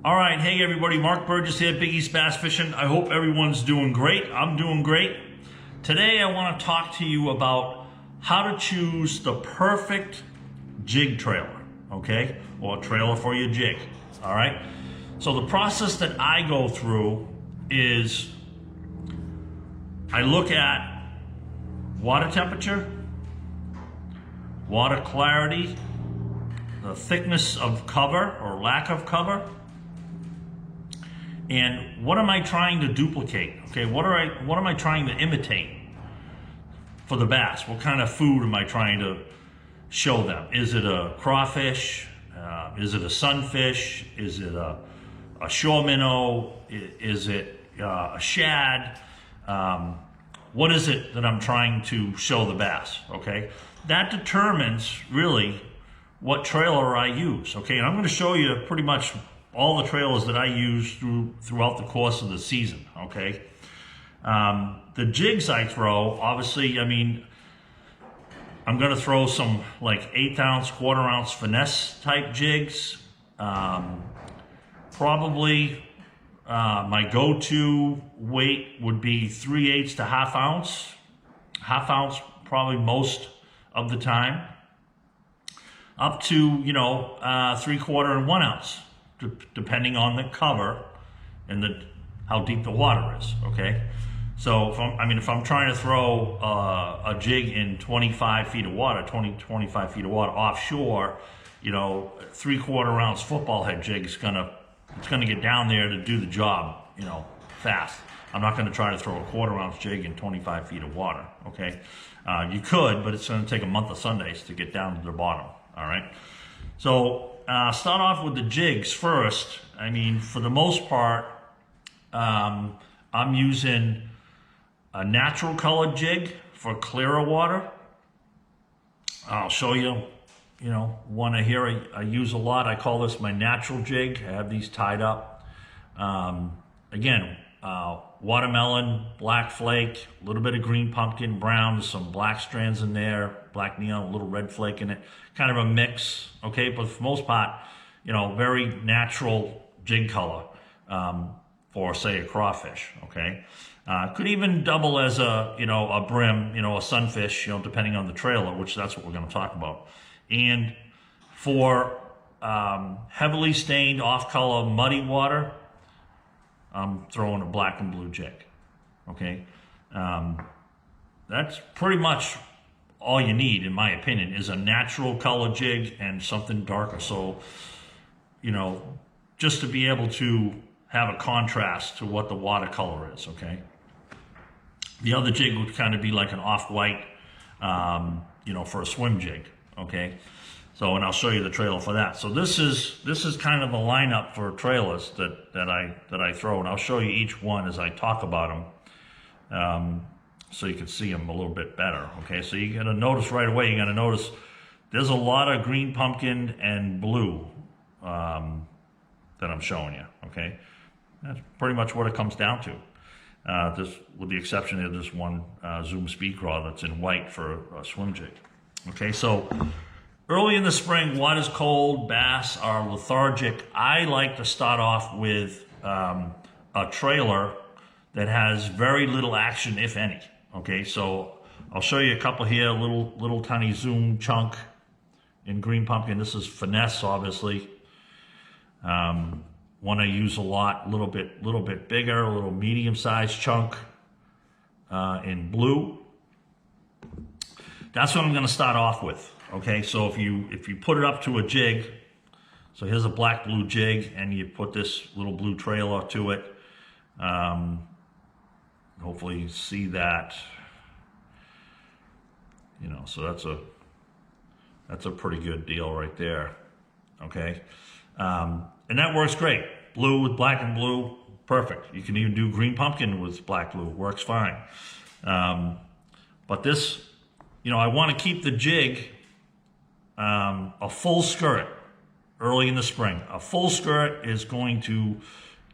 All right, hey everybody, Mark Burgess here, Big East Bass Fishing. I hope everyone's doing great. I'm doing great. Today I want to talk to you about how to choose the perfect jig trailer, okay? Or trailer for your jig, all right? So the process that I go through is I look at water temperature, water clarity, the thickness of cover or lack of cover, and what am I trying to duplicate? Okay, what am I trying to imitate for the bass? What kind of food am I trying to show them? Is it a crawfish? Is it a sunfish? Is it a shore minnow? Is it a shad? What is it that I'm trying to show the bass? Okay, that determines really what trailer I use. Okay, and I'm going to show you pretty much all the trailers that I use throughout the course of the season, okay? The jigs I throw, obviously, I mean, I'm gonna throw some like 1/8 ounce, 1/4 ounce finesse type jigs. Probably my go-to weight would be 3/8 to 1/2 ounce. 1/2 ounce probably most of the time. Up to, 3/4 and 1 ounce. Depending on the cover and how deep the water is, okay? So if I'm trying to throw a jig in 25 feet of water, 25 feet of water offshore, 3/4 ounce football head jig is it's gonna get down there to do the job, fast. I'm not gonna try to throw a 1/4 ounce jig in 25 feet of water, okay? You could, but it's gonna take a month of Sundays to get down to the bottom, all right? So start off with the jigs first. I mean, for the most part, I'm using a natural colored jig for clearer water. I'll show you, one here I use a lot. I call this my natural jig. I have these tied up. Again, watermelon, black flake, a little bit of green pumpkin, brown, some black strands in there, black neon, a little red flake in it, kind of a mix, okay? But for the most part, very natural jig color for, say, a crawfish, okay? Could even double as a brim, a sunfish, depending on the trailer, which that's what we're gonna talk about. And for heavily stained, off-color, muddy water, I'm throwing a black and blue jig, okay? That's pretty much all you need, in my opinion, is a natural color jig and something darker. So, just to be able to have a contrast to what the watercolor is, okay? The other jig would kind of be like an off-white, for a swim jig, okay? So, and I'll show you the trailer for that. So this is kind of a lineup for trailers that I throw, and I'll show you each one as I talk about them, so you can see them a little bit better. Okay, so you're gonna notice right away. You're gonna notice there's a lot of green pumpkin and blue that I'm showing you. Okay, that's pretty much what it comes down to. This, with the exception of this one Zoom Speed Craw that's in white for a swim jig. Okay, so. Early in the spring, water's cold, bass are lethargic. I like to start off with a trailer that has very little action, if any. Okay, so I'll show you a couple here, little tiny Zoom chunk in green pumpkin. This is finesse, obviously. One I use a lot, little bit bigger, a little medium-sized chunk in blue. That's what I'm gonna start off with. Okay, so if you put it up to a jig, so here's a black blue jig, and you put this little blue trailer to it. Hopefully you see that. So that's a pretty good deal right there. Okay, and that works great. Blue with black and blue, perfect. You can even do green pumpkin with black blue, works fine. But this, I want to keep the jig a full skirt early in the spring. A full skirt is going to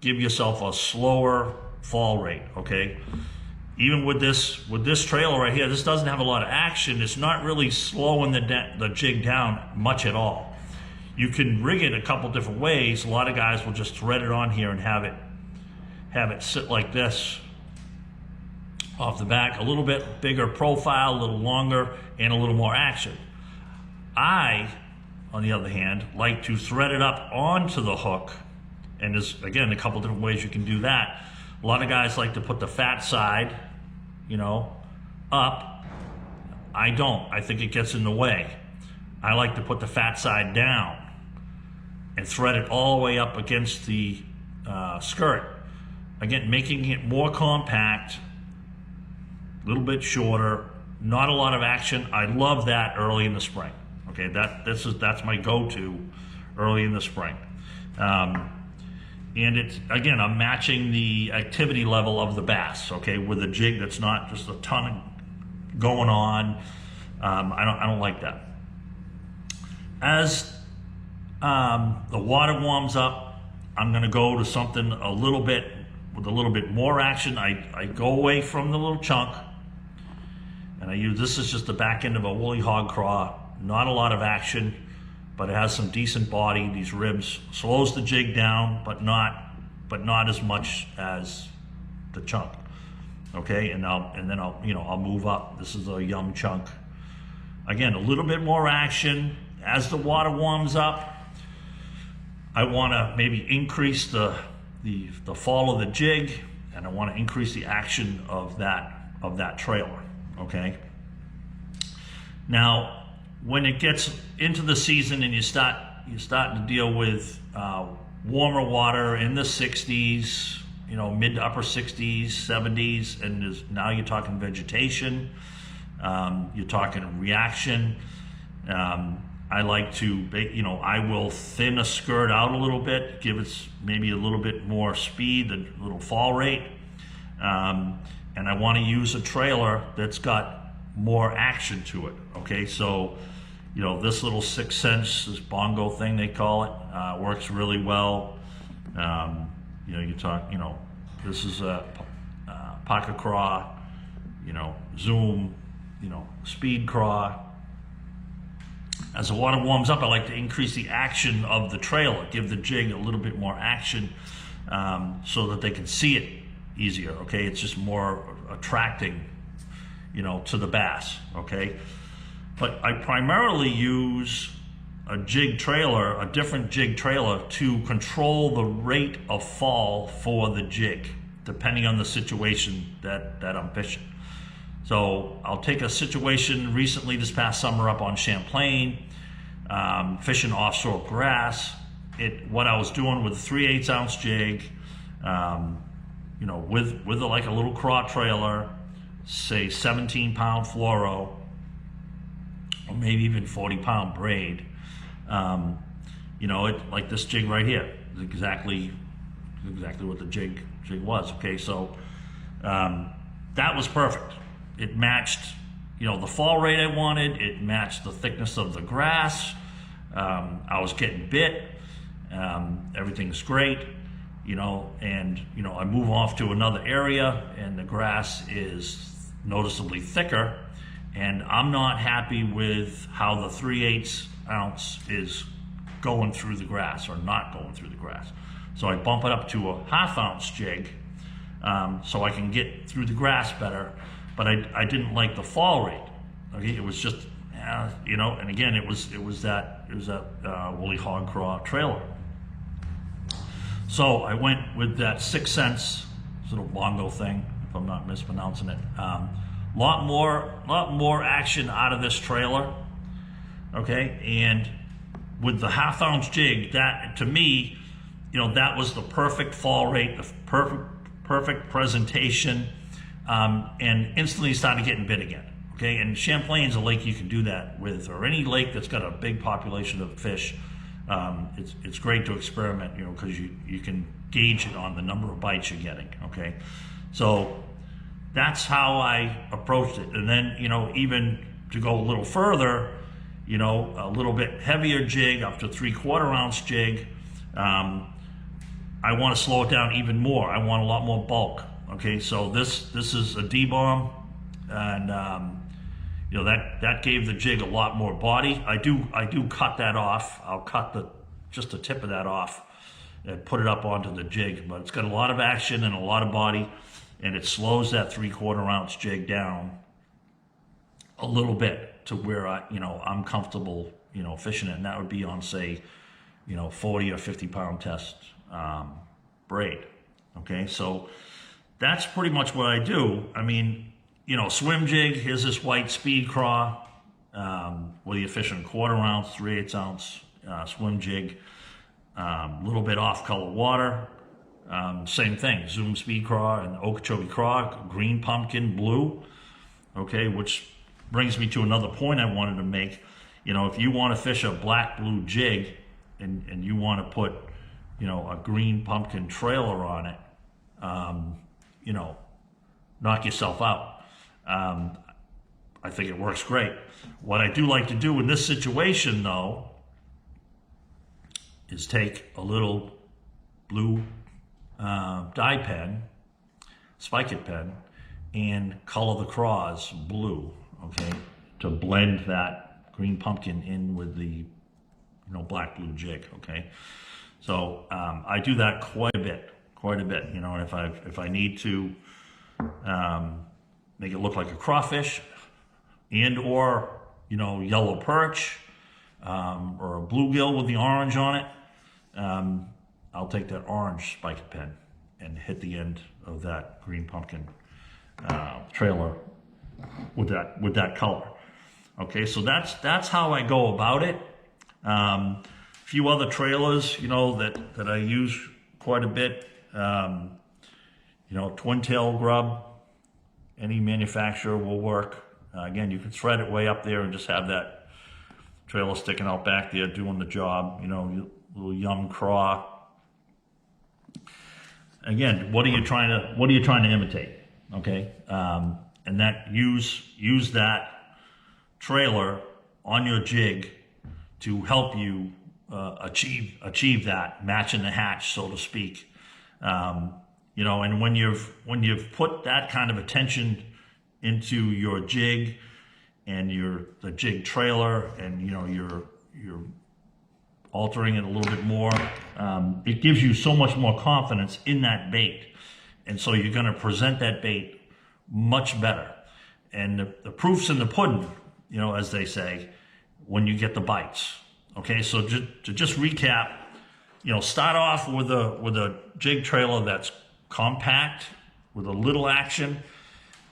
give yourself a slower fall rate, okay? Even with this trailer right here, this doesn't have a lot of action. It's not really slowing the jig down much at all. You can rig it a couple different ways. A lot of guys will just thread it on here and have it sit like this off the back, a little bit bigger profile, a little longer, and a little more action. I, on the other hand, like to thread it up onto the hook, and there's, again, a couple different ways you can do that. A lot of guys like to put the fat side, up. I don't. I think it gets in the way. I like to put the fat side down and thread it all the way up against the skirt. Again, making it more compact, a little bit shorter, not a lot of action. I love that early in the spring. Okay, that's my go-to early in the spring. And it's, again, I'm matching the activity level of the bass, okay, with a jig that's not just a ton going on. I don't like that. As the water warms up, I'm gonna go to something with a little bit more action. I go away from the little chunk, and I use, this is just the back end of a woolly hog craw. Not a lot of action, but it has some decent body. These ribs slows the jig down, but not as much as the chunk. Okay, and then I'll move up. This is a young chunk. Again, a little bit more action. As the water warms up, I want to maybe increase the fall of the jig, and I want to increase the action of that trailer. Okay. Now, when it gets into the season and you're starting to deal with warmer water in the 60s, mid to upper 60s, 70s, and now you're talking vegetation, you're talking reaction. I like to, I will thin a skirt out a little bit, give it maybe a little bit more speed, a little fall rate, and I want to use a trailer that's got more action to it. Okay, so this little 6 cents, this bongo thing they call it, works really well. This is a pocket craw, zoom, speed craw. As the water warms up, I like to increase the action of the trailer, give the jig a little bit more action, so that they can see it easier. Okay, it's just more attracting, to the bass. Okay. But I primarily use a different jig trailer to control the rate of fall for the jig, depending on the situation that I'm fishing. So I'll take a situation recently this past summer up on Champlain, fishing offshore grass. What I was doing with a 3/8 ounce jig, with like a little craw trailer, say 17-pound fluoro, or maybe even 40-pound braid. Like this jig right here is exactly what the jig was. Okay, so that was perfect. It matched, the fall rate I wanted. It matched the thickness of the grass. I was getting bit. Everything's great, and I move off to another area, and the grass is noticeably thicker. And I'm not happy with how the 3/8 ounce is going through the grass or not going through the grass. So I bump it up to a 1/2 ounce jig, so I can get through the grass better. But I didn't like the fall rate. Okay, it was just, and again, it was that woolly hog craw trailer. So I went with that 6 cents little bongo thing, if I'm not mispronouncing it. Lot more action out of this trailer. Okay, and with the 1/2 ounce jig, that to me, that was the perfect fall rate, the perfect presentation, and instantly started getting bit again. Okay, and Champlain's a lake you can do that with, or any lake that's got a big population of fish. It's great to experiment, because you can gauge it on the number of bites you're getting. Okay, so that's how I approached it. And then, even to go a little further, a little bit heavier jig, up to 3/4 ounce jig. I want to slow it down even more. I want a lot more bulk. Okay, so this is a D-bomb, and you know, that gave the jig a lot more body. I do cut that off. I'll cut just the tip of that off and put it up onto the jig, but it's got a lot of action and a lot of body, and it slows that 3/4 ounce jig down a little bit to where I'm comfortable, fishing it, and that would be on, say, 40 or 50 pound test braid. Okay, so that's pretty much what I do. I mean, swim jig, here's this white Speed Craw, whether you're fishing 1/4 ounce, 3/8 ounce swim jig, a little bit off color water, same thing, Zoom Speed Craw and Okeechobee Craw, green pumpkin, blue, okay, which brings me to another point I wanted to make. If you want to fish a black blue jig and you want to put, a green pumpkin trailer on it, knock yourself out. I think it works great. What I do like to do in this situation, though, is take a little blue dye pen, spike it pen, and color the craws blue, okay, to blend that green pumpkin in with the black blue jig, okay. So I do that quite a bit, and if I need to make it look like a crawfish or yellow perch or a bluegill with the orange on it, I'll take that orange spike pen and hit the end of that green pumpkin trailer with that color. Okay, so that's how I go about it. A few other trailers, that I use quite a bit. Twin tail grub, any manufacturer will work. Again, you can thread it way up there and just have that trailer sticking out back there doing the job. Little yum craw. Again, what are you trying to imitate? Okay, and that use that trailer on your jig to help you achieve that match in the hatch, so to speak. And when you've put that kind of attention into your jig and the jig trailer, and you're altering it a little bit more, it gives you so much more confidence in that bait, and so you're going to present that bait much better. And the proof's in the pudding, as they say, when you get the bites. Okay, so to just recap, start off with a jig trailer that's compact with a little action.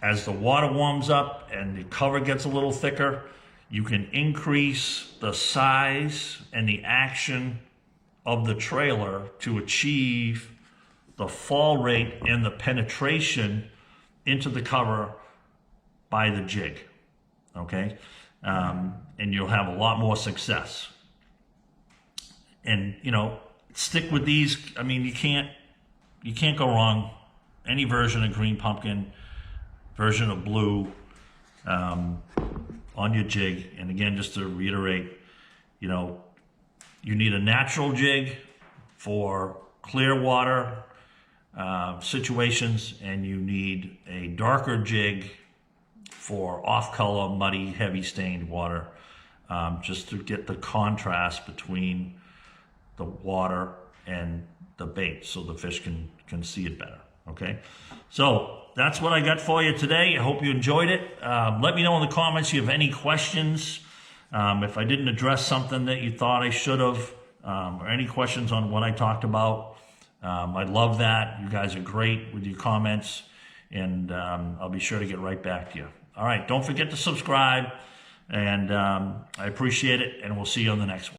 As the water warms up and the cover gets a little thicker, you can increase the size and the action of the trailer to achieve the fall rate and the penetration into the cover by the jig. Okay, and you'll have a lot more success. And stick with these. I mean, you can't go wrong. Any version of green pumpkin, version of blue on your jig. And again, just to reiterate, you need a natural jig for clear water situations, and you need a darker jig for off-color, muddy, heavy stained water, just to get the contrast between the water and the bait, so the fish can see it better. Okay, so that's what I got for you today. I hope you enjoyed it. Let me know in the comments if you have any questions, if I didn't address something that you thought I should have, or any questions on what I talked about. I'd love that. You guys are great with your comments, and I'll be sure to get right back to you. All right, don't forget to subscribe, and I appreciate it, and we'll see you on the next one.